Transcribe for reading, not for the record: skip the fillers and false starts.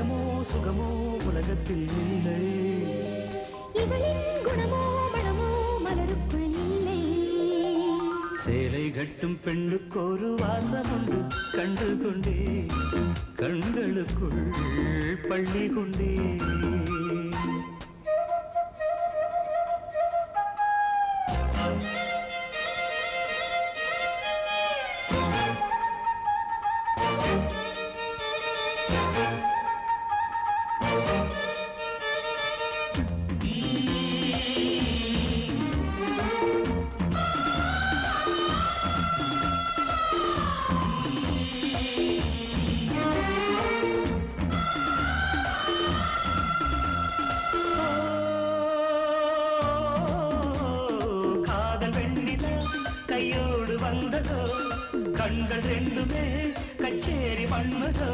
இதமோ சுகமோ உலகத்தில் இல்லை. இவளின் குணமோ மனமோ மலருக்குள் இல்லை. சேலை கட்டும் பெண்ணுக்கு ஒரு வாசம் உண்டு, கண்டு கொண்டே கண்களுக்குள் பள்ளி கொண்டே. கையோடு வந்ததோ கண்கள் ரெண்டுமே கச்சேரி பண்ணதோ.